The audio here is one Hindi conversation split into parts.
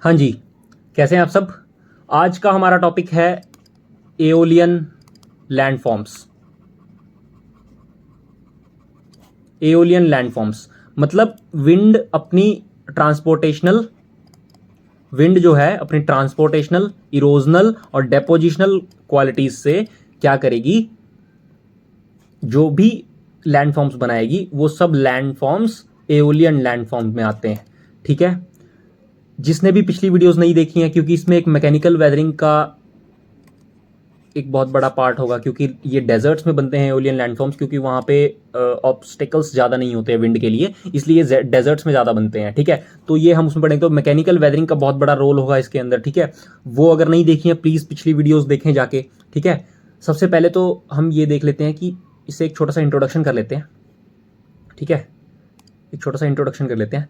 हाँ जी, कैसे हैं आप सब। आज का हमारा टॉपिक है एओलियन लैंडफॉर्म्स। एओलियन लैंडफॉर्म्स मतलब विंड जो है अपनी ट्रांसपोर्टेशनल, इरोजनल और डेपोजिशनल क्वालिटीज से क्या करेगी, जो भी लैंडफॉर्म्स बनाएगी वो सब लैंडफॉर्म्स एओलियन लैंडफॉर्म में आते हैं। ठीक है, जिसने भी पिछली वीडियोस नहीं देखी हैं, क्योंकि इसमें एक मैकेनिकल वेदरिंग का एक बहुत बड़ा पार्ट होगा, क्योंकि ये डेजर्ट्स में बनते हैं एओलियन लैंडफॉर्म्स, क्योंकि वहाँ पे ऑब्स्टिकल्स ज़्यादा नहीं होते हैं विंड के लिए, इसलिए ये डेजर्ट्स में ज़्यादा बनते हैं। ठीक है, तो ये हम उसमें पढ़ेंगे, तो मैकेनिकल वेदरिंग का बहुत बड़ा रोल होगा इसके अंदर। ठीक है, वो अगर नहीं देखी है प्लीज़ पिछली वीडियोज़ देखें जाके। ठीक है, सबसे पहले तो हम ये देख लेते हैं कि इससे एक छोटा सा इंट्रोडक्शन कर लेते हैं। ठीक है, एक छोटा सा इंट्रोडक्शन कर लेते हैं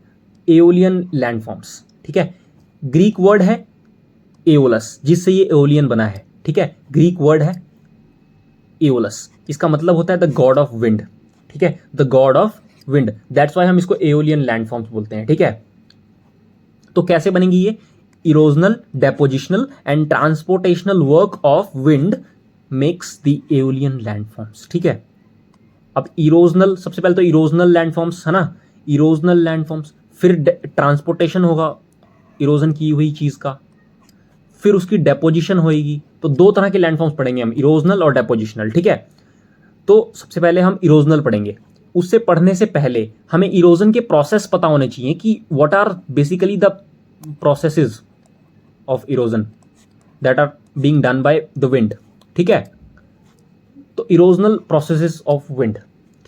एओलियन लैंडफॉर्म्स। ठीक है, ग्रीक वर्ड है एओलस, जिससे ये एओलियन बना है। ठीक है, ग्रीक वर्ड है एओलस, इसका मतलब होता है द गॉड ऑफ विंड। ठीक है, the God of wind, that's why हम इसको एओलियन लैंडफॉर्म्स बोलते हैं। ठीक है, तो कैसे बनेंगी ये? Erosional, depositional and transportational work of wind makes the aeolian landforms. ठीक है, अब इरोजनल, सबसे पहले तो इरोजनल लैंडफॉर्म्स है ना, इरोजनल लैंडफॉर्म्स, फिर ट्रांसपोर्टेशन होगा इरोजन की हुई चीज का, फिर उसकी डेपोजिशन होएगी। तो दो तरह के लैंडफॉर्म्स पढ़ेंगे हम, इरोजनल और डेपोजिशनल। ठीक है, तो सबसे पहले हम इरोजनल पढ़ेंगे। उससे पढ़ने से पहले हमें इरोजन के प्रोसेस पता होने चाहिए कि what are basically the processes of erosion that are being done by the wind. ठीक है, तो इरोजनल प्रोसेसेस ऑफ विंड।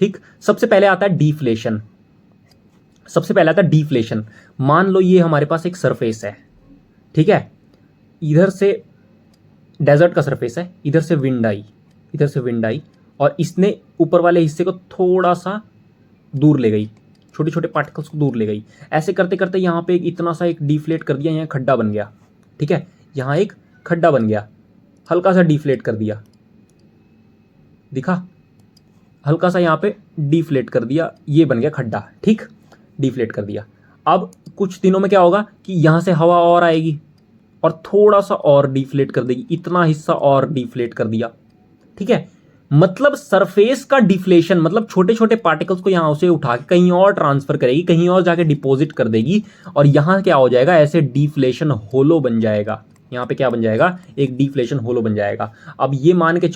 ठीक, सबसे पहले आता है डिफ्लेशन। सबसे पहले आता है डिफ्लेशन। मान लो ये हमारे पास एक सरफेस है। ठीक है, इधर से डेजर्ट का सरफेस है, इधर से विंड आई, इधर से विंड आई और इसने ऊपर वाले हिस्से को थोड़ा सा दूर ले गई, छोटे छोटे पार्टिकल्स को दूर ले गई। ऐसे करते करते यहाँ पे एक इतना सा एक डिफ्लेट कर दिया, यहाँ खड्डा बन गया। ठीक है, यहाँ एक खड्डा बन गया, हल्का सा डिफ्लेट कर दिया, दिखा, हल्का सा यहाँ पे डिफ्लेट कर दिया, ये बन गया खड्डा। ठीक, डिफ्लेट कर दिया। अब कुछ दिनों में क्या होगा कि यहाँ से हवा और आएगी और थोड़ा सा और डिफ्लेट कर देगी, इतना हिस्सा और डिफ्लेट कर दिया। ठीक है, मतलब सरफेस का डिफ्लेशन मतलब छोटे छोटे पार्टिकल्स को यहां से उठा के कहीं और ट्रांसफर करेगी, कहीं और जाके डिपॉजिट कर देगी और यहां क्या हो जाएगा, ऐसे डिफ्लेशन होलो बन जाएगा। यहां पे क्या बन जाएगा, एक डिफ्लेशन होलो बन जाएगा। अब ये मान के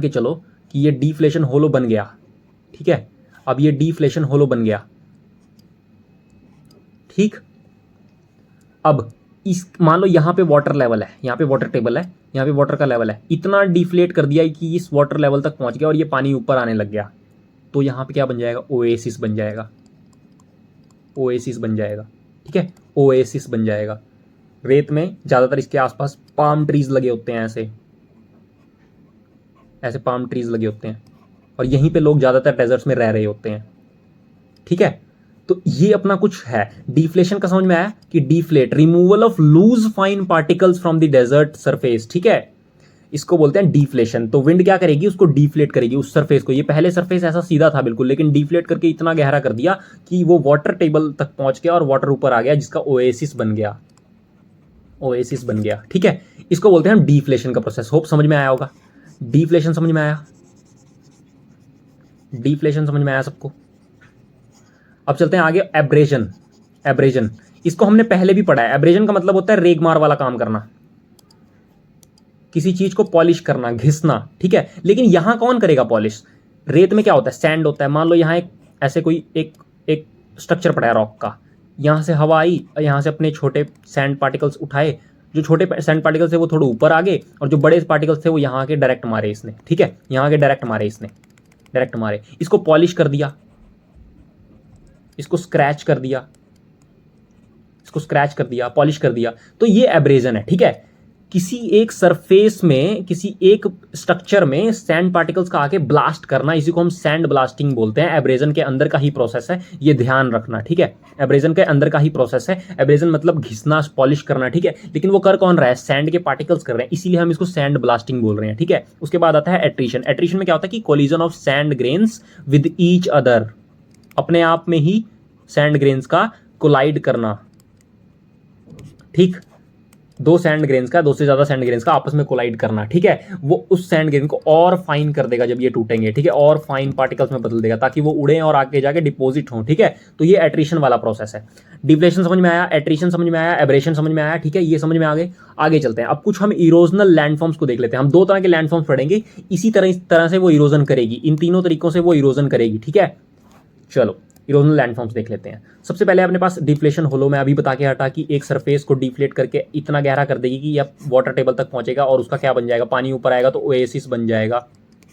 चलो, कि ये डिफ्लेशन होलो बन गया। ठीक है, अब ये डिफ्लेशन होलो बन गया। ठीक, अब इस मान लो यहाँ पे वाटर लेवल है, यहाँ पे वाटर टेबल है, यहाँ पे वाटर का लेवल है, इतना डिफ्लेट कर दिया कि इस वाटर लेवल तक पहुंच गया और ये पानी ऊपर आने लग गया। तो यहाँ पे क्या बन जाएगा, ओएसिस बन जाएगा, ओएसिस बन जाएगा। ठीक है, ओएसिस बन जाएगा। रेत में ज़्यादातर इसके आसपास पाम ट्रीज लगे होते हैं, ऐसे ऐसे पाम ट्रीज लगे होते हैं और यहीं पे लोग ज़्यादातर डेजर्ट्स में रह रहे होते हैं। ठीक है, तो ये अपना कुछ है। डिफ्लेशन का समझ में आया कि deflate, removal of loose fine particles from the desert surface. ठीक है, इसको बोलते हैं डिफ्लेशन। तो विंड क्या करेगी, उसको डिफ्लेट करेगी उस सरफेस को। ये पहले सरफेस ऐसा सीधा था बिल्कुल, लेकिन डिफ्लेट करके इतना गहरा कर दिया कि वो वाटर टेबल तक पहुंच गया और वाटर ऊपर आ गया, जिसका ओएसिस बन गया, ओएसिस बन गया। ठीक है, इसको बोलते हैं डिफ्लेशन का प्रोसेस। होप समझ में आया होगा। डिफ्लेशन समझ में आया, डिफ्लेशन समझ में आया सबको। अब चलते हैं आगे, एब्रेजन। एब्रेजन, इसको हमने पहले भी पढ़ा है। एब्रेजन का मतलब होता है रेगमार वाला काम करना, किसी चीज को पॉलिश करना, घिसना। ठीक है, लेकिन यहां कौन करेगा पॉलिश? रेत में क्या होता है, सैंड होता है। मान लो यहां एक ऐसे कोई एक स्ट्रक्चर पड़ा है रॉक का, यहां से हवा आई और यहां से अपने छोटे सैंड पार्टिकल्स उठाए। जो छोटे सैंड पार्टिकल्स थे वो थोड़े ऊपर आ गए और जो बड़े पार्टिकल्स थे वो यहाँ के डायरेक्ट मारे इसने। ठीक है, यहाँ के डायरेक्ट मारे इसने, डायरेक्ट मारे, इसको पॉलिश कर दिया, इसको स्क्रैच कर दिया, इसको स्क्रैच कर दिया, पॉलिश कर दिया। तो ये एब्रेजन है। ठीक है, किसी एक सरफेस में, किसी एक स्ट्रक्चर में सैंड पार्टिकल्स का आके ब्लास्ट करना, इसी को हम सैंड ब्लास्टिंग बोलते हैं। एब्रेजन के अंदर का ही प्रोसेस है, ये ध्यान रखना। ठीक है, एब्रेजन के अंदर का ही प्रोसेस है। एब्रेजन मतलब घिसना, पॉलिश करना। ठीक है, लेकिन वो कर कौन रहा है, सैंड के पार्टिकल्स कर रहे हैं, इसीलिए हम इसको सैंड ब्लास्टिंग बोल रहे हैं। ठीक है, उसके बाद आता है एट्रीशन। एट्रीशन में क्या होता है कि collision of sand grains with each other, अपने आप में ही सैंड ग्रेन्स का कोलाइड करना, ठीक, दो सैंड ग्रेन्स का, दो से ज़्यादा सैंड ग्रेन्स का आपस में कोलाइड करना, ठीक है, वो उस सैंड ग्रेन को और फाइन कर देगा जब ये टूटेंगे, ठीक है, और फाइन पार्टिकल्स में बदल देगा ताकि वो उड़ें और आगे जाके डिपॉजिट हों, ठीक है। तो ये एट्रिशन वाला प्रोसेस है। डिफ्लेशन समझ में आया, एट्रिशन समझ में आया, एब्रेशन समझ में आया, ठीक है, ये समझ में आ गए। आगे चलते हैं, अब कुछ हम इरोजनल लैंडफॉर्म्स को देख लेते हैं। हम दो तरह के लैंडफॉर्म्स पढ़ेंगे, इस तरह से वो इरोजन करेगी, इन तीनों तरीकों से वो इरोजन करेगी, ठीक है। चलो इरोजनल लैंडफॉर्म्स देख लेते हैं। सबसे पहले अपने पास डिफ्लेशन होलो, मैं अभी बता के हटा कि एक सरफेस को डिफ्लेट करके इतना गहरा कर देगी कि यह वाटर टेबल तक पहुंचेगा और उसका क्या बन जाएगा, पानी ऊपर आएगा तो ओएसिस बन जाएगा,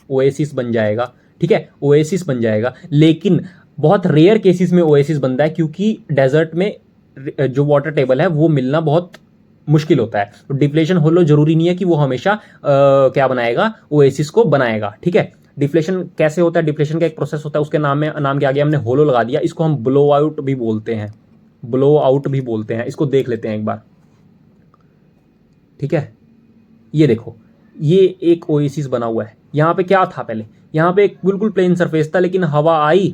ओएसिस बन जाएगा, ठीक है, ओएसिस बन जाएगा। लेकिन बहुत रेयर केसेस में ओएसिस बनता है क्योंकि डेजर्ट में जो वाटर टेबल है वो मिलना बहुत मुश्किल होता है। तो डिफ्लेशन होलो जरूरी नहीं है कि वो हमेशा क्या बनाएगा, ओएसिस को बनाएगा, ठीक है। डिफ्लेशन कैसे होता है, डिफ्लेशन का एक प्रोसेस होता है, उसके नाम क्या आ गया, हमने होलो लगा दिया, इसको हम ब्लो आउट भी बोलते हैं, ब्लो आउट भी बोलते हैं। इसको देख लेते हैं एक बार, ठीक है। ये देखो, ये एक ओएसिस बना हुआ है। यहाँ पे क्या था पहले, यहाँ पे एक बिल्कुल प्लेन सरफेस था, लेकिन हवा आई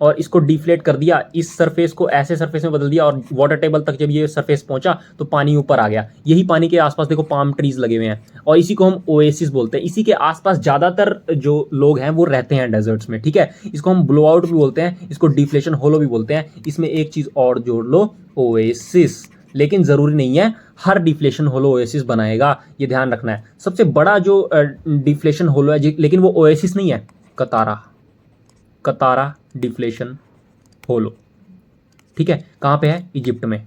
और इसको डिफ्लेट कर दिया, इस सरफेस को ऐसे सरफेस में बदल दिया और वाटर टेबल तक जब ये सरफेस पहुंचा तो पानी ऊपर आ गया। यही पानी के आसपास देखो पाम ट्रीज लगे हुए हैं और इसी को हम ओएसिस बोलते हैं। इसी के आसपास ज़्यादातर जो लोग हैं वो रहते हैं डेजर्ट्स में, ठीक है। इसको हम ब्लो आउट भी बोलते हैं, इसको डिफ्लेशन होलो भी बोलते हैं। इसमें एक चीज़ और जोड़ लो, ओएसिस। लेकिन ज़रूरी नहीं है हर डिफ्लेशन होलो ओएसिस बनाएगा, ये ध्यान रखना है। सबसे बड़ा जो डिफ्लेशन होलो है लेकिन वो ओएसिस नहीं है, कतारा, कतारा डिफ्लेशन होलो, ठीक है। कहां पे है, इजिप्ट में,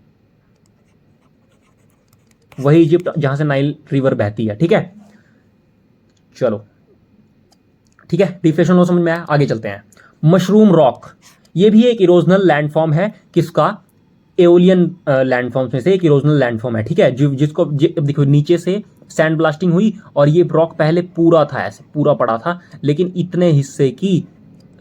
वही इजिप्ट जहां से नाइल रिवर बहती है, ठीक है। चलो ठीक है, डिफ्लेशन होलो समझ में आया। आगे चलते हैं, मशरूम रॉक, ये भी एक इरोजनल लैंडफॉर्म है, किसका, एओलियन लैंडफॉर्म्स में से एक इरोजनल लैंडफॉर्म है, ठीक है। जिसको देखो नीचे से सैंड ब्लास्टिंग हुई और ये रॉक पहले पूरा था, ऐसे पूरा पड़ा था, लेकिन इतने हिस्से की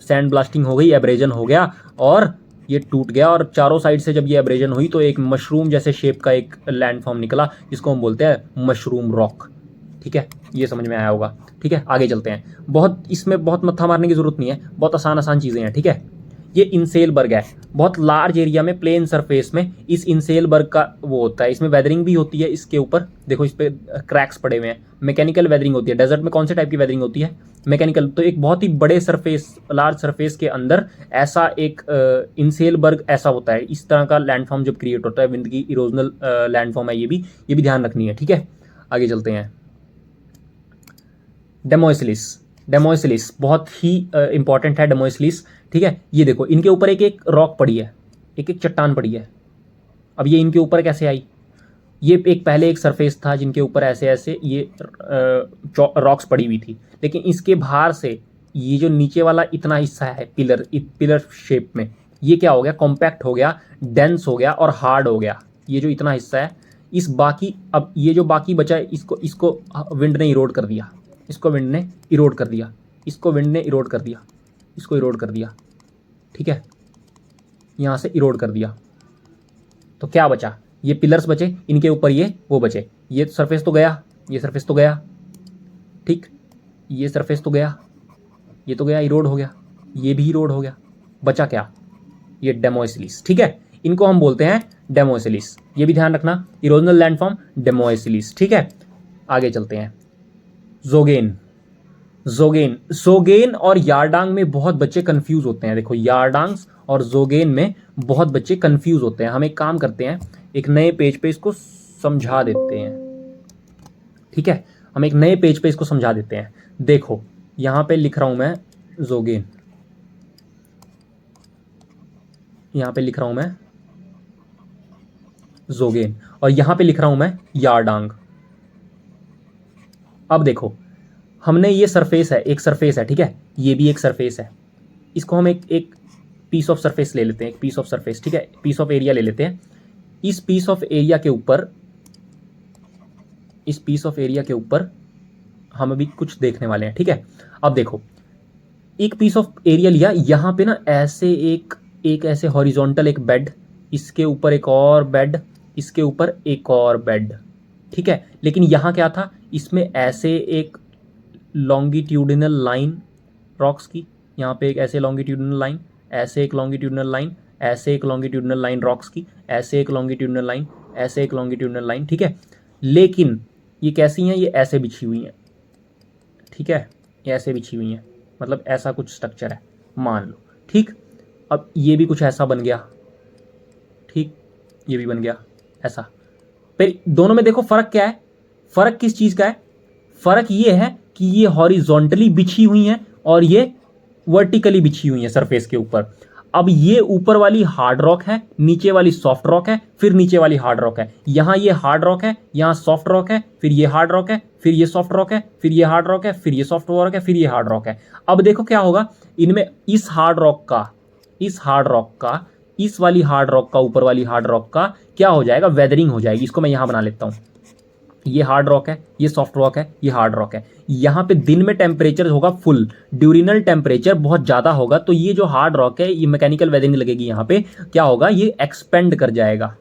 सैंड ब्लास्टिंग हो गई, एब्रेजन हो गया और ये टूट गया, और चारों साइड से जब ये एब्रेजन हुई तो एक मशरूम जैसे शेप का एक लैंडफॉर्म निकला, जिसको हम बोलते हैं मशरूम रॉक, ठीक है। ये समझ में आया होगा, ठीक है। आगे चलते हैं, बहुत इसमें बहुत मत्था मारने की जरूरत नहीं है, बहुत आसान आसान चीज़ें हैं, ठीक है। ये इंसेलबर्ग है, बहुत लार्ज एरिया में प्लेन सरफेस में इस इंसेलबर्ग का वो होता है। इसमें वेदरिंग भी होती है, इसके ऊपर देखो इस पे क्रैक्स पड़े हुए हैं, मैकेनिकल वेदरिंग होती है। डेजर्ट में कौन से टाइप की वेदरिंग होती है, मैकेनिकल। तो एक बहुत ही बड़े सरफेस, लार्ज सरफेस के अंदर ऐसा एक इंसेलबर्ग ऐसा होता है, इस तरह का लैंडफॉर्म जब क्रिएट होता है, विंड की इरोजनल लैंडफॉर्म है, ये भी ध्यान रखनी है, ठीक है। आगे चलते हैं, डेमोइसिलिस, डेमोइसिलिस बहुत ही इंपॉर्टेंट है, डेमोइसिलिस, ठीक है। ये देखो इनके ऊपर एक एक रॉक पड़ी है, एक एक चट्टान पड़ी है। अब ये इनके ऊपर कैसे आई, ये एक पहले एक सरफेस था जिनके ऊपर ऐसे ऐसे ये रॉक्स पड़ी हुई थी, लेकिन इसके बाहर से ये जो नीचे वाला इतना हिस्सा है पिलर, पिलर शेप में, ये क्या हो गया, कॉम्पैक्ट हो गया, डेंस हो गया और हार्ड हो गया। ये जो इतना हिस्सा है, इस बाकी, अब ये जो बाकी बचा है, इसको विंड ने इरोड कर दिया, इसको विंड ने इरोड कर दिया, इसको विंड ने इरोड कर दिया, इसको इरोड कर दिया, ठीक है, यहाँ से इरोड कर दिया। तो क्या बचा, ये पिलर्स बचे, इनके ऊपर ये वो बचे, ये सरफेस तो गया, ये सरफेस तो गया, ठीक, ये सरफेस तो गया, ये तो गया, इरोड हो गया, ये भी इरोड हो गया, बचा क्या, ये डेमोइसिलिस, ठीक है। इनको हम बोलते हैं डेमोइसिलिस, ये भी ध्यान रखना, इरोजनल लैंडफॉर्म डेमोइसिलिस, ठीक है। आगे चलते हैं, जोगेन, जोगेन, जोगेन और यारडांग में बहुत बच्चे कंफ्यूज होते हैं। देखो यारडांग्स और जोगेन में बहुत बच्चे कंफ्यूज होते हैं। हम एक काम करते हैं, एक नए पेज पे इसको समझा देते हैं, ठीक है। हम एक नए पेज पे इसको समझा देते हैं। देखो यहां पे लिख रहा हूं मैं जोगेन, यहां पे लिख रहा हूं मैं जोगेन और यहां पे लिख रहा हूं मैं यारडांग। अब देखो हमने ये सरफेस है, एक सरफेस है, ठीक है, ये भी एक सरफेस है, इसको हम एक पीस ऑफ सरफेस ले लेते हैं, एक पीस ऑफ सरफेस, ठीक है, पीस ऑफ एरिया ले लेते हैं। इस पीस ऑफ एरिया के ऊपर, इस पीस ऑफ एरिया के ऊपर हम अभी कुछ देखने वाले हैं, ठीक है। अब देखो एक पीस ऑफ एरिया लिया, यहां पे ना ऐसे एक ऐसे हॉरिजॉन्टल एक बेड, इसके ऊपर एक और बेड, इसके ऊपर एक और बेड, ठीक है। लेकिन यहां क्या था, इसमें ऐसे एक लॉन्गिट्यूडिनल लाइन रॉक्स की, यहाँ पे एक ऐसे लॉन्गिट्यूडिनल लाइन, ऐसे एक लॉन्गिट्यूडिनल लाइन, ऐसे एक लॉन्गिट्यूडिनल लाइन रॉक्स की, ऐसे एक लॉन्गिट्यूडिनल लाइन, ऐसे एक लॉन्गिट्यूडनल लाइन, ठीक है। लेकिन ये कैसी हैं, ये ऐसे बिछी हुई हैं, ठीक है, ये ऐसे बिछी हुई हैं, मतलब ऐसा कुछ स्ट्रक्चर है मान लो, ठीक। अब ये भी कुछ ऐसा बन गया, ठीक, ये भी बन गया ऐसा। फिर दोनों में देखो फर्क क्या है, फर्क किस चीज़ का है, फर्क ये है कि ये हॉरिजॉन्टली बिछी हुई हैं और ये वर्टिकली बिछी हुई हैं सरफेस के ऊपर। अब ये ऊपर वाली हार्ड रॉक है, नीचे वाली सॉफ्ट रॉक है, फिर नीचे वाली हार्ड रॉक है। यहाँ ये हार्ड रॉक है, यहाँ सॉफ्ट रॉक है, फिर ये हार्ड रॉक है, फिर ये सॉफ्ट रॉक है, फिर ये हार्ड रॉक है, फिर ये सॉफ्ट रॉक है, फिर ये हार्ड रॉक है। अब देखो क्या होगा इनमें, इस हार्ड रॉक का, इस हार्ड रॉक का, इस वाली हार्ड रॉक का, ऊपर वाली हार्ड रॉक का क्या हो जाएगा, वेदरिंग हो जाएगी। इसको मैं यहाँ बना लेता हूँ, ये हार्ड रॉक है, ये सॉफ्ट रॉक है, ये हार्ड रॉक है। यहाँ पे दिन में टेम्परेचर होगा फुल, ड्यूरिनल टेम्परेचर बहुत ज़्यादा होगा, तो ये जो हार्ड रॉक है ये मैकेनिकल वेदरिंग लगेगी। यहाँ पे क्या होगा, ये एक्सपेंड कर जाएगा,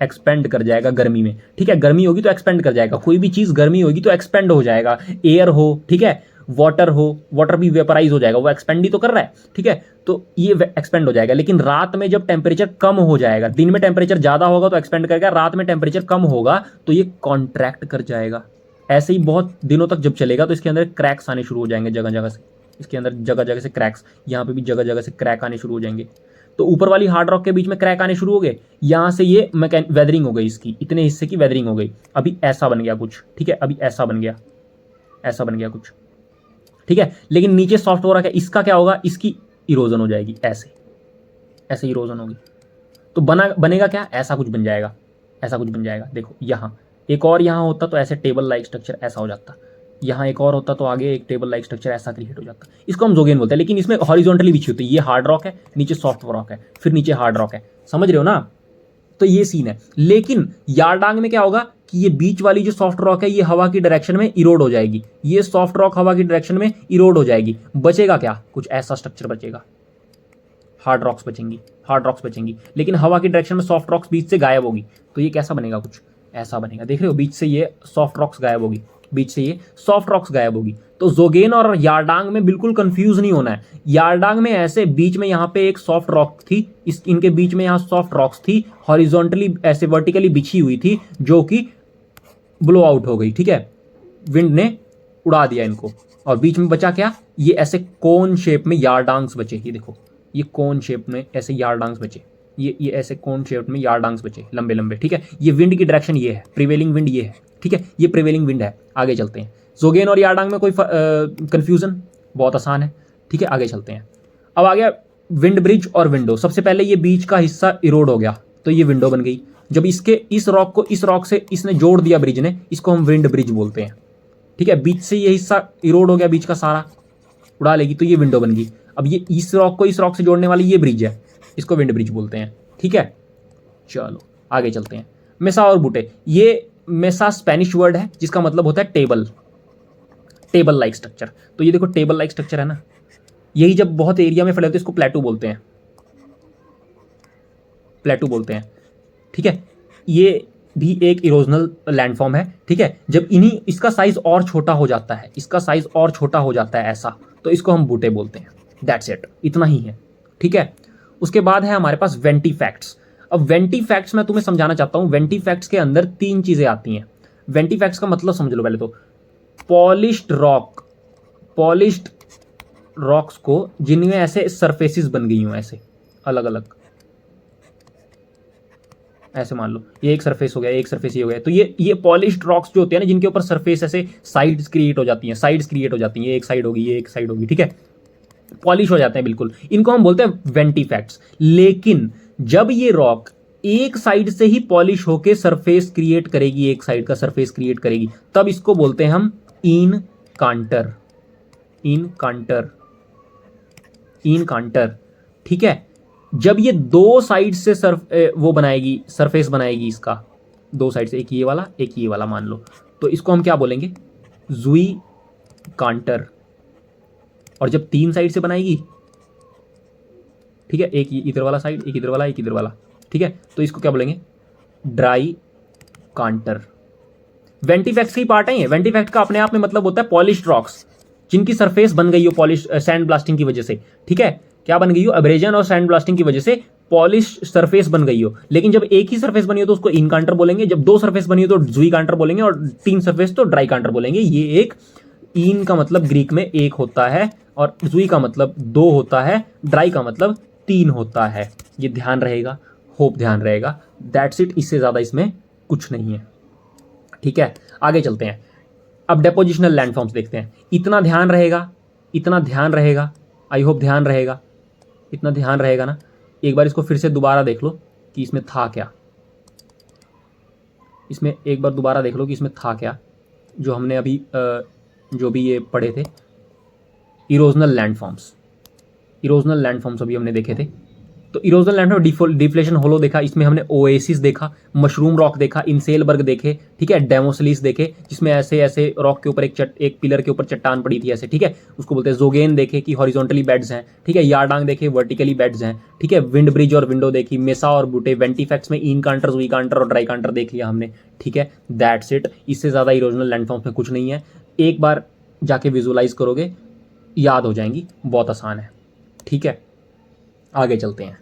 एक्सपेंड कर जाएगा गर्मी में, ठीक है। गर्मी होगी तो एक्सपेंड कर जाएगा, कोई भी चीज़ गर्मी होगी तो एक्सपेंड हो जाएगा। एयर हो, ठीक है, वाटर हो, वाटर भी वेपराइज हो जाएगा, वो एक्सपेंड ही तो कर रहा है, ठीक है, तो ये एक्सपेंड हो जाएगा। लेकिन रात में जब टेम्परेचर कम हो जाएगा, दिन में टेम्परेचर ज़्यादा होगा तो एक्सपेंड करेगा, रात में टेम्परेचर कम होगा तो ये कॉन्ट्रैक्ट कर जाएगा। ऐसे ही बहुत दिनों तक जब चलेगा तो इसके अंदर क्रैक्स आने शुरू हो जाएंगे जगह जगह से, इसके अंदर जगह जगह से क्रैक्स, यहाँ पे भी जगह जगह से क्रैक आने शुरू हो जाएंगे। तो ऊपर वाली हार्ड रॉक के बीच में क्रैक आने शुरू हो गए, यहाँ से ये वेदरिंग हो गई, इसकी इतने हिस्से की वेदरिंग हो गई। अभी ऐसा बन गया कुछ, ठीक है, अभी ऐसा बन गया, ऐसा बन गया कुछ, ठीक है। लेकिन नीचे सॉफ्ट हो रहा है, इसका क्या होगा, इसकी इरोजन हो जाएगी, ऐसे ऐसे इरोजन होगी, तो बनेगा क्या, ऐसा कुछ बन जाएगा, ऐसा कुछ बन जाएगा। देखो यहाँ एक और, यहाँ होता तो ऐसे टेबल लाइक स्ट्रक्चर ऐसा हो जाता, यहाँ एक और होता तो आगे एक टेबल लाइक स्ट्रक्चर ऐसा क्रिएट हो जाता। इसको हम जोगेन बोलते हैं, लेकिन इसमें हॉरिजॉन्टली बिछी होती है। ये हार्ड रॉक है, नीचे सॉफ्ट रॉक है, फिर नीचे हार्ड रॉक है, समझ रहे हो ना। तो ये सीन है। लेकिन यारडांग में क्या होगा कि ये बीच वाली जो सॉफ्ट रॉक है ये हवा की डायरेक्शन में इरोड हो जाएगी, ये सॉफ्ट रॉक हवा की डायरेक्शन में इरोड हो जाएगी। बचेगा क्या, कुछ ऐसा स्ट्रक्चर बचेगा, हार्ड रॉक्स बचेंगी, हार्ड रॉक्स बचेंगी, लेकिन हवा की डायरेक्शन में सॉफ्ट रॉक्स बीच से गायब होगी। तो ये कैसा बनेगा, कुछ ऐसा बनेगा, देख रहे हो, बीच से ये सॉफ्ट रॉक्स गायब होगी, बीच से ये सॉफ्ट रॉक्स गायब होगी। तो जोगेन और यारडांग में बिल्कुल कंफ्यूज नहीं होना है। यारडांग में ऐसे बीच में यहाँ पे एक सॉफ्ट रॉक थी, इस इनके बीच में यहाँ सॉफ्ट रॉक्स थी, हॉरिजॉन्टली ऐसे वर्टिकली बिछी हुई थी, जो कि ब्लो आउट हो गई, ठीक है, विंड ने उड़ा दिया इनको। और बीच में बचा क्या, ये ऐसे कोन शेप में यारडांग्स बचे, ये देखो, ये कोन शेप में ऐसे यारडांग्स बचे, ये ऐसे कोन शेप में यारडांग्स बचे, लंबे लंबे, ठीक है। ये विंड की डायरेक्शन ये है, प्रिवेलिंग विंड ये है, ठीक है, ये प्रिवेलिंग विंड है। आगे चलते हैं, जोगेन और यारडांग में कोई कंफ्यूजन, बहुत आसान है, ठीक है, आगे चलते हैं। अब आ गया विंड ब्रिज और विंडो। सबसे पहले ये बीच का हिस्सा इरोड हो गया तो ये विंडो बन गई। जब इसके इस रॉक को इस रॉक से इसने जोड़ दिया ब्रिज ने, इसको हम विंड ब्रिज बोलते हैं, ठीक है। बीच से ये हिस्सा इरोड हो गया, बीच का सारा उड़ा लेगी तो ये विंडो बन गई। अब ये इस रॉक को इस रॉक से जोड़ने वाली ये ब्रिज है, इसको विंड ब्रिज बोलते हैं, ठीक है। चलो आगे चलते हैं। मेसा और बूटे, ये मेसा स्पेनिश वर्ड है जिसका मतलब होता है टेबल, टेबल लाइक स्ट्रक्चर। तो ये देखो टेबल लाइक स्ट्रक्चर है ना, यही जब बहुत एरिया में फैले होते हैं इसको प्लेटू बोलते हैं, प्लेटू बोलते हैं, ठीक है। ये भी एक इरोजनल लैंडफॉर्म है, ठीक है। जब इन्हीं इसका साइज और छोटा हो जाता है, इसका साइज और छोटा हो जाता है ऐसा, तो इसको हम बूटे बोलते हैं। दैट्स इट, इतना ही है, ठीक है। उसके बाद है हमारे पास वेंटी फैक्ट्स। अब वेंटी फैक्ट्स मैं तुम्हें समझाना चाहता हूं। वेंटी फैक्ट्स के अंदर 3 चीजें आती हैं। वेंटी फैक्ट्स का मतलब समझ लो पहले तो, पॉलिश्ड रॉक, पॉलिश्ड रॉक्स को जिनमें ऐसे सरफेसेस बन गई हूं, ऐसे अलग अलग, ऐसे मान लो ये एक सरफेस हो गया, एक सरफेस ये हो गया, तो ये पॉलिश्ड रॉक्स जो होते हैं ना, जिनके ऊपर सरफेस ऐसे साइड्स क्रिएट हो जाती हैं, साइड्स क्रिएट हो जाती हैं, ये एक साइड होगी, ये एक साइड होगी, ठीक है, पॉलिश हो जाते हैं बिल्कुल, इनको हम बोलते हैं वेंटी फैक्ट्स। लेकिन जब ये रॉक एक साइड से ही पॉलिश होके सरफेस क्रिएट करेगी, एक साइड का सरफेस क्रिएट करेगी, तब इसको बोलते हैं हम इन कांटर, इन कांटर, इन कांटर, ठीक है। जब ये 2 साइड से वो बनाएगी, सरफेस बनाएगी इसका 2 साइड से, एक ये वाला एक ये वाला मान लो, तो इसको हम क्या बोलेंगे, जुई कांटर। और जब 3 साइड से बनाएगी, ठीक है, एक इधर वाला साइड, एक इधर वाला, एक इधर वाला, ठीक है, तो इसको क्या बोलेंगे, ड्राई कांटर। वेंटीफैक्ट्स की पार्ट है ये। वेंटीफैक्ट का अपने आप में मतलब होता है पॉलिश्ड रॉक्स जिनकी सरफेस बन गई हो पॉलिश सैंड ब्लास्टिंग की वजह से, ठीक है, क्या बन गई हो, एब्रेजन और सैंड ब्लास्टिंग की वजह से पॉलिश सरफेस बन गई हो, लेकिन जब एक ही सरफेस बनी हो तो उसको इनकांटर बोलेंगे, जब दो सरफेस बनी हो तो जुई कांटर बोलेंगे, और तीन सरफेस तो ड्राई कांटर बोलेंगे। ये एक इन का मतलब ग्रीक में एक होता है, और जुई का मतलब दो होता है, ड्राई का मतलब तीन होता है। ये ध्यान रहेगा, होप ध्यान रहेगा। दैट्स इट, इससे ज़्यादा इसमें कुछ नहीं है। ठीक है, आगे चलते हैं। अब डेपोजिशनल लैंडफॉर्म्स देखते हैं। इतना ध्यान रहेगा, इतना ध्यान रहेगा, आई होप ध्यान रहेगा, इतना ध्यान रहेगा ना। एक बार इसको फिर से दोबारा देख लो कि इसमें था क्या, इसमें एक बार दोबारा देख लो कि इसमें था क्या, जो हमने अभी जो भी ये पढ़े थे, इरोजनल लैंडफॉर्म्स। इरोजनल लैंडफॉर्म्स अभी हमने देखे थे। तो इरोजनल लैंडफॉर्म, डिफ्लेशन होलो देखा, इसमें हमने ओएसिस देखा, मशरूम रॉक देखा, इंसेलबर्ग देखे, ठीक है, डेमोसलिस देखे, जिसमें ऐसे ऐसे रॉक के ऊपर एक पिलर के ऊपर चट्टान पड़ी थी ऐसे, ठीक है, उसको बोलते हैं। जोगेन देखे कि हॉरिजॉन्टली बेड्स हैं, ठीक है, यारडांग देखे वर्टिकली बेड्स हैं, ठीक है, विंड ब्रिज और विंडो देखी, मेसा और बूटे, वेंटीफैक्स में इन कांटर, जुई कांटर और ड्राई कांटर देख लिया हमने, ठीक है। दैट्स इट, इससे ज़्यादा इरोजनल लैंडफॉर्म्स में कुछ नहीं है। एक बार जाके विजुअलाइज करोगे, याद हो जाएंगी, बहुत आसान है। ठीक है, आगे चलते हैं।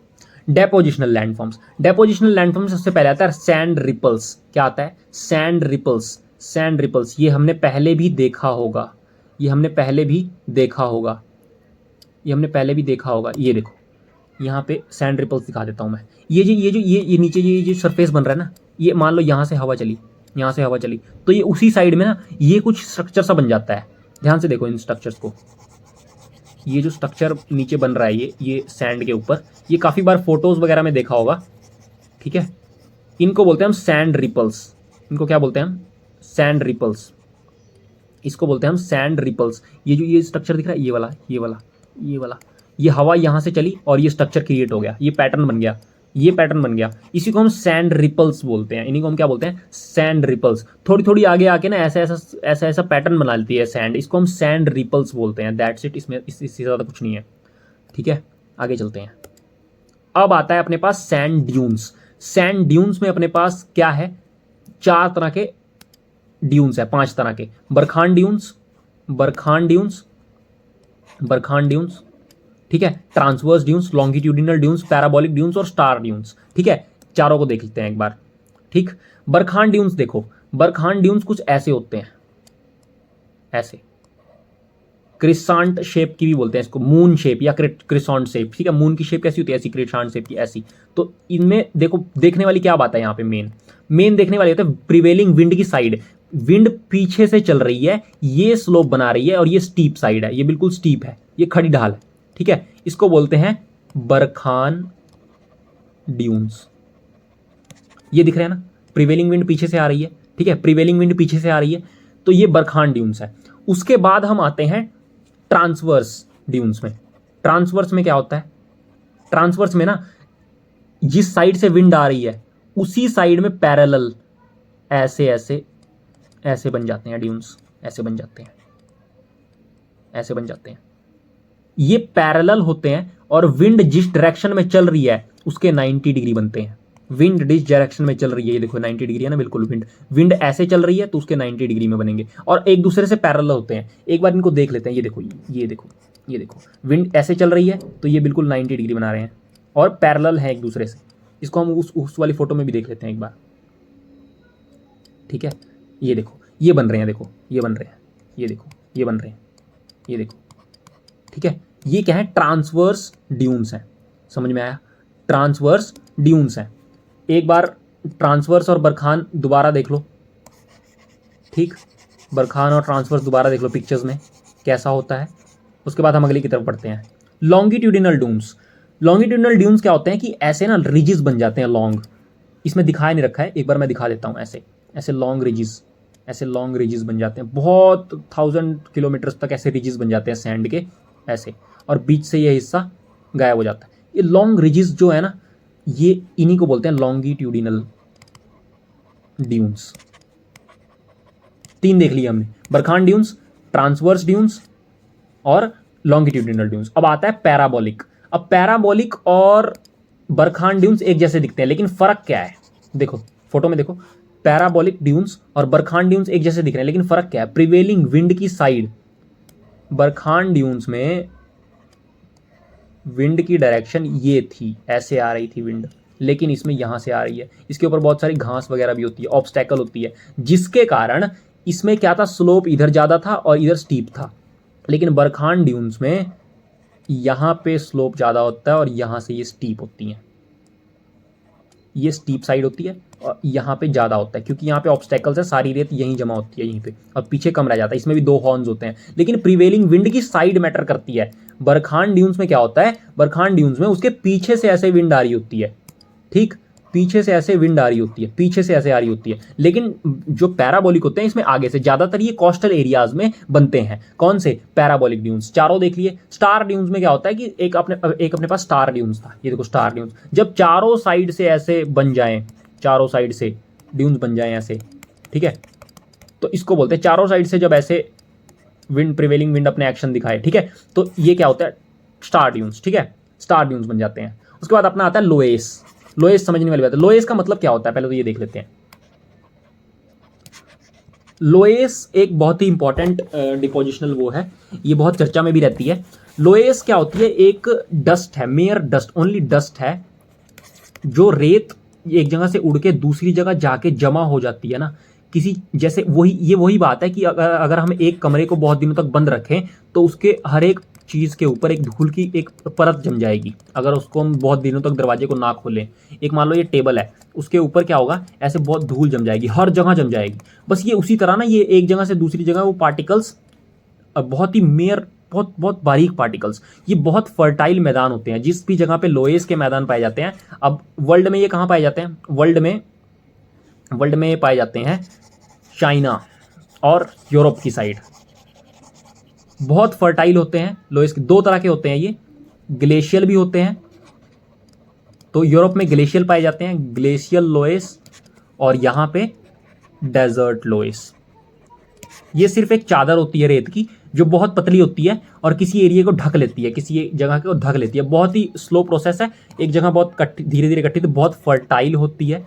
डेपोजिशनल लैंडफॉर्म्स। डेपोजिशनल लैंडफॉर्म्स सबसे पहले आता है सैंड रिपल्स। क्या आता है? Sand ripples. सैंड रिपल्स ये हमने पहले भी देखा होगा, ये हमने पहले भी देखा होगा, ये हमने पहले भी देखा होगा। ये देखो, यहाँ पे सैंड रिपल्स दिखा देता हूँ मैं। ये नीचे ये जो सरफेस बन रहा है ना, ये मान लो यहाँ से हवा चली, यहाँ से हवा चली, तो ये उसी साइड में ना ये कुछ स्ट्रक्चर सा बन जाता है। ध्यान से देखो इन स्ट्रक्चर्स को, ये जो स्ट्रक्चर नीचे बन रहा है ये सैंड के ऊपर, ये काफ़ी बार फोटोज़ वगैरह में देखा होगा, ठीक है। इनको बोलते हैं हम सैंड रिपल्स। इनको क्या बोलते हैं हम? Sand ripples. इसको बोलते हैं हम सैंड रिपल्स। ये स्ट्रक्चर दिख रहा है, ये वाला, ये वाला, ये वाला, ये हवा यहाँ से चली और ये स्ट्रक्चर क्रिएट हो गया, ये पैटर्न बन गया, ये पैटर्न बन गया। इसी को हम सैंड रिपल्स बोलते हैं। इन्हीं को हम क्या बोलते हैं? Sand ripples. थोड़ी थोड़ी आगे आके ना ऐसा पैटर्न बना लेती है सैंड, इसको हम सैंड रिपल्स बोलते हैं। दैट्स इट, इसमें इससे ज़्यादा कुछ नहीं है। ठीक है, आगे चलते हैं। अब आता है अपने पास सैंड ड्यून्स। सैंड ड्यून्स में अपने पास क्या है? 4 तरह के ड्यून्स है, 5 तरह के। Barchan dunes, barchan dunes, barchan dunes, ठीक है, transverse dunes, longitudinal dunes, parabolic dunes और स्टार ड्यून्स। ठीक है, चारों को देख लेते हैं एक बार। ठीक, बरखान ड्यून्स देखो, बरखान ड्यून्स कुछ ऐसे होते हैं, ऐसे क्रिसांट शेप की भी बोलते हैं इसको, मून शेप या क्रिसांट शेप। ठीक है, मून की शेप कैसी होती है? ऐसी। क्रिसांट शेप की ऐसी। तो इनमें देखो, देखने वाली क्या बात है यहाँ पे? मेन देखने वाली होता है प्रिवेलिंग विंड की साइड। विंड पीछे से चल रही है, ये स्लोप बना रही है और ये स्टीप साइड है, ये बिल्कुल स्टीप है, ये खड़ी ढाल है। ठीक है, इसको बोलते हैं बरखान ड्यून्स। ये दिख रहे हैं ना, प्रिवेलिंग विंड पीछे से आ रही है। ठीक है, प्रिवेलिंग विंड पीछे से आ रही है, तो ये बरखान ड्यून्स है। उसके बाद हम आते हैं ट्रांसवर्स ड्यून्स में। ट्रांसवर्स में क्या होता है? ट्रांसवर्स में ना जिस साइड से विंड आ रही है उसी साइड में पैरेलल ऐसे ऐसे ऐसे बन जाते हैं ड्यून्स, ऐसे बन जाते हैं, ऐसे बन जाते हैं। ये पैरेलल होते हैं और विंड जिस डायरेक्शन में चल रही है उसके 90 डिग्री बनते हैं। विंड जिस डायरेक्शन में चल रही है, ये देखो 90 डिग्री है ना, बिल्कुल। विंड ऐसे चल रही है तो उसके 90 डिग्री में बनेंगे और एक दूसरे से पैरेलल होते हैं। एक बार इनको देख लेते हैं। ये देखो, ये देखो, ये देखो, विंड ऐसे चल रही है तो ये बिल्कुल 90 डिग्री बना रहे हैं और पैरेलल है एक दूसरे से। इसको हम उस वाली फोटो में भी देख लेते हैं एक बार। ठीक है, ये देखो, ये बन रहे हैं, देखो ये बन रहे हैं, ये देखो ये बन रहे हैं, ये देखो। ठीक है, ये क्या है? ट्रांसवर्स ड्यून्स हैं। समझ में आया? ट्रांसवर्स ड्यून्स हैं। एक बार ट्रांसवर्स और बरखान दोबारा देख लो। ठीक, बरखान और ट्रांसवर्स दोबारा देख लो पिक्चर्स में कैसा होता है। उसके बाद हम अगली की तरफ बढ़ते हैं। Longitudinal dunes. लॉन्गिट्यूडिनल ड्यून्स क्या होते हैं कि ऐसे ना रिजिस बन जाते हैं, लॉन्ग। इसमें दिखाया नहीं रखा है, एक बार मैं दिखा देता हूँ। ऐसे ऐसे लॉन्ग रिजिस, ऐसे लॉन्ग रिजिस बन जाते हैं, बहुत 1000 किलोमीटर्स तक ऐसे रिजिस बन जाते हैं सैंड के, ऐसे, और बीच से ये हिस्सा गायब हो जाता है। ये लॉन्ग रिजिस जो है ना, ये इन्हीं को बोलते हैं लॉन्गिट्यूडिनल ड्यून्स। 3 देख लिए हमने, बरखान ड्यून्स, ट्रांसवर्स ड्यून्स और लॉन्गिट्यूडिनल ड्यून्स। अब आता है पैराबोलिक। अब पैराबोलिक और बरखान ड्यून्स एक जैसे दिखते हैं, लेकिन फर्क क्या है? देखो फोटो में, देखो पैराबोलिक ड्यून्स और बरखान ड्यून्स एक जैसे दिख रहे हैं, लेकिन फर्क क्या है? प्रिवेलिंग विंड की साइड। बरखान ड्यून्स में विंड की डायरेक्शन ये थी, ऐसे आ रही थी विंड, लेकिन इसमें यहाँ से आ रही है। इसके ऊपर बहुत सारी घास वगैरह भी होती है, ऑब्स्टैकल होती है, जिसके कारण इसमें क्या था, स्लोप इधर ज़्यादा था और इधर स्टीप था। लेकिन बरखान ड्यून्स में यहाँ पे स्लोप ज़्यादा होता है और यहाँ से ये स्टीप होती हैं, ये स्टीप साइड होती है और यहाँ पे ज़्यादा होता है, क्योंकि यहाँ पे ऑब्स्टैकल्स है, सारी रेत यहीं जमा होती है यहीं पे, और पीछे कम रह जाता है। इसमें भी 2 हॉर्न्स होते हैं, लेकिन प्रिवेलिंग विंड की साइड मैटर करती है। बरखान ड्यून्स में क्या होता है, बरखान ड्यून्स में उसके पीछे से ऐसे विंड आ रही होती है, ठीक, पीछे से ऐसे विंड आ रही होती है, पीछे से ऐसे आ रही होती है। लेकिन जो पैराबोलिक होते हैं इसमें आगे से, ज़्यादातर ये कोस्टल एरियाज में बनते हैं। कौन से? Parabolic dunes. चारों देख लिए। स्टार ड्यून्स में क्या होता है कि एक अपने पास स्टार ड्यून्स था, ये देखो स्टार ड्यून्स, जब चारों साइड से ऐसे बन जाएं, चारों साइड से ड्यून्स बन जाएं ऐसे, ठीक है, तो इसको बोलते हैं चारों साइड से जब ऐसे विंड, प्रिवेलिंग विंड अपने एक्शन दिखाए, ठीक है, तो ये क्या होता है, स्टार ड्यून्स, ठीक है, स्टार ड्यून्स बन जाते हैं। उसके बाद अपना आता है लोएस। लोएस समझने वाली बात है। लोएस का मतलब क्या होता है, पहले तो ये देख लेते हैं। लोएस एक बहुत ही इंपॉर्टेंट डिपोजिशनल वो है, ये बहुत चर्चा में भी रहती है। लोएस क्या होती है, एक डस्ट है, मेयर डस्ट, ओनली डस्ट है, जो रेत एक जगह से उड़ के दूसरी जगह जाके जमा हो जाती है ना, किसी जैसे, वही बात है कि अगर हम एक कमरे को बहुत दिनों तक बंद रखें तो उसके हर एक चीज़ के ऊपर एक धूल की एक परत जम जाएगी, अगर उसको हम बहुत दिनों तक दरवाजे को ना खोलें। एक मान लो ये टेबल है, उसके ऊपर क्या होगा, ऐसे बहुत धूल जम जाएगी, हर जगह जम जाएगी। बस ये उसी तरह ना, ये एक जगह से दूसरी जगह वो पार्टिकल्स बहुत ही मेयर, बहुत बहुत बारीक पार्टिकल्स, ये बहुत फर्टाइल मैदान होते हैं, जिस भी जगह पे लोएस के मैदान पाए जाते हैं। अब वर्ल्ड में ये कहाँ पाए जाते हैं, वर्ल्ड में ये पाए जाते हैं चाइना और यूरोप की साइड, बहुत फर्टाइल होते हैं लोएस के। 2 तरह के होते हैं ये, ग्लेशियल भी होते हैं, तो यूरोप में ग्लेशियल पाए जाते हैं, ग्लेशियल लोएस, और यहाँ पे डेजर्ट लोएस। ये सिर्फ एक चादर होती है रेत की, जो बहुत पतली होती है और किसी एरिया को ढक लेती है, किसी जगह को ढक लेती है। बहुत ही स्लो प्रोसेस है, एक जगह बहुत धीरे धीरे इकट्ठी, तो बहुत फर्टाइल होती है,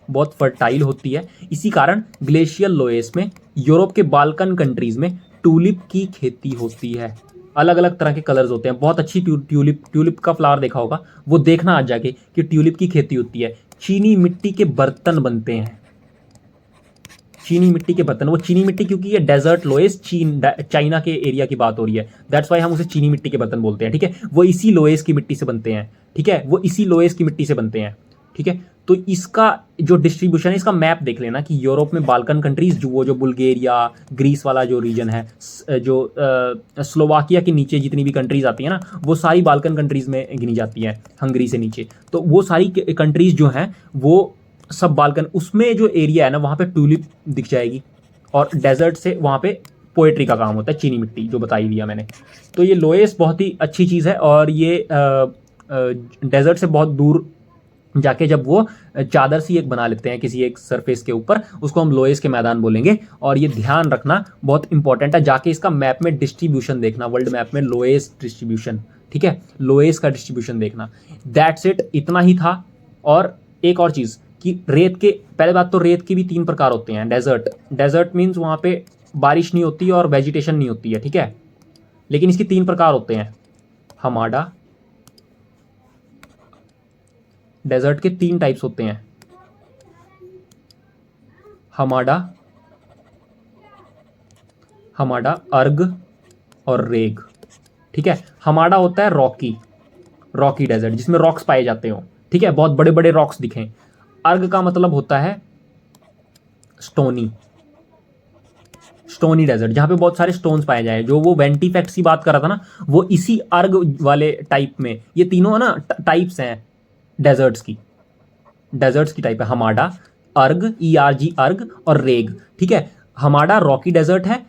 बहुत फर्टाइल होती है। इसी कारण ग्लेशियल लोएस में, यूरोप के बाल्कन कंट्रीज में ट्यूलिप की खेती होती है। अलग अलग तरह के कलर्स होते हैं, बहुत अच्छी ट्यूलिप का फ्लावर देखा होगा, वो देखना आज जाके कि ट्यूलिप की खेती होती है। चीनी मिट्टी के बर्तन बनते हैं, चीनी मिट्टी के बर्तन। वो चीनी मिट्टी, क्योंकि ये डेजर्ट लोएस चाइना के एरिया की बात हो रही है, दैट्स वाई हम उसे चीनी मिट्टी के बर्तन बोलते हैं, ठीक है। वो इसी लोएस की मिट्टी से बनते हैं, ठीक है, वो इसी लोएस की मिट्टी से बनते हैं, ठीक है। तो इसका जो डिस्ट्रीब्यूशन है, इसका मैप देख लेना कि यूरोप में बाल्कन कंट्रीज, जो बुल्गारिया, ग्रीस वाला जो रीजन है, जो स्लोवाकिया के नीचे जितनी भी कंट्रीज आती है ना, वो सारी बाल्कन कंट्रीज में गिनी जाती है, हंगरी से नीचे। तो वो सारी कंट्रीज जो हैं वो सब बाल्कन, उसमें जो एरिया है ना, वहाँ पे ट्यूलिप दिख जाएगी, और डेजर्ट से वहाँ पे पोएट्री का काम होता है, चीनी मिट्टी जो बताई दिया मैंने। तो ये लोएस बहुत ही अच्छी चीज़ है, और ये डेजर्ट से बहुत दूर जाके जब वो चादर सी एक बना लेते हैं किसी एक सरफेस के ऊपर, उसको हम लोएस के मैदान बोलेंगे। और ये ध्यान रखना बहुत इंपॉर्टेंट है, जाके इसका मैप में डिस्ट्रीब्यूशन देखना, वर्ल्ड मैप में लोएस डिस्ट्रीब्यूशन, ठीक है, लोएस का डिस्ट्रीब्यूशन देखना। दैट्स इट, इतना ही था। और एक और चीज़ कि रेत के, पहले बात तो रेत के भी 3 प्रकार होते हैं। डेजर्ट मीन्स वहाँ पे बारिश नहीं होती और वेजिटेशन नहीं होती है, ठीक है, लेकिन इसके 3 प्रकार होते हैं। हमाडा, डेजर्ट के 3 टाइप्स होते हैं, हमाडा, अर्ग और रेग, ठीक है। हमाडा होता है रॉकी डेजर्ट, जिसमें रॉक्स पाए जाते हो, ठीक है, बहुत बड़े बड़े रॉक्स दिखें। अर्ग का मतलब होता है स्टोनी डेजर्ट, जहाँ पे बहुत सारे स्टोन्स पाए जाए, जो वो वेंटीफैक्ट्स की बात कर रहा था ना, वो इसी अर्ग वाले टाइप में। ये तीनों है ना टाइप्स हैं डेजर्ट्स की टाइप है, हमाडा, अर्ग, ERG अर्ग, और रेग, ठीक है। हमाडा रॉकी डेजर्ट है,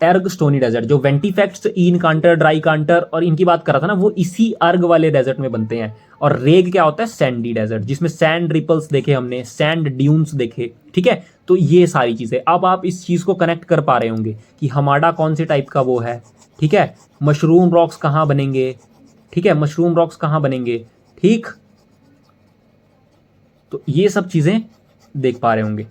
अर्ग स्टोनी डेजर्ट। जो वेंटीफैक्ट्स, ईन कांटर, ड्राई कांटर और इनकी बात कर रहा था ना, वो इसी अर्ग वाले डेजर्ट में बनते हैं। और रेग क्या होता है, सैंडी डेजर्ट, जिसमें सैंड रिपल्स देखे हमने, सैंड ड्यून्स देखे, ठीक है। तो ये सारी चीज़ें, अब आप इस चीज़ को कनेक्ट कर पा रहे होंगे कि हमाडा कौन से टाइप का वो है, ठीक है, मशरूम रॉक्स कहाँ बनेंगे, ठीक है, मशरूम रॉक्स कहाँ बनेंगे, ठीक। तो ये सब चीज़ें देख पा रहे होंगे।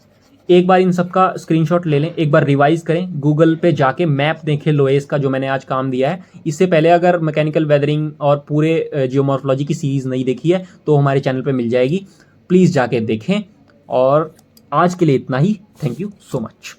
एक बार इन सब का स्क्रीनशॉट ले लें, एक बार रिवाइज करें, गूगल पे जाके मैप देखें लोएस का जो मैंने आज काम दिया है। इससे पहले अगर मैकेनिकल वेदरिंग और पूरे जियोमॉर्फोलॉजी की सीरीज नहीं देखी है तो हमारे चैनल पे मिल जाएगी, प्लीज़ जाके देखें। और आज के लिए इतना ही, थैंक यू सो मच।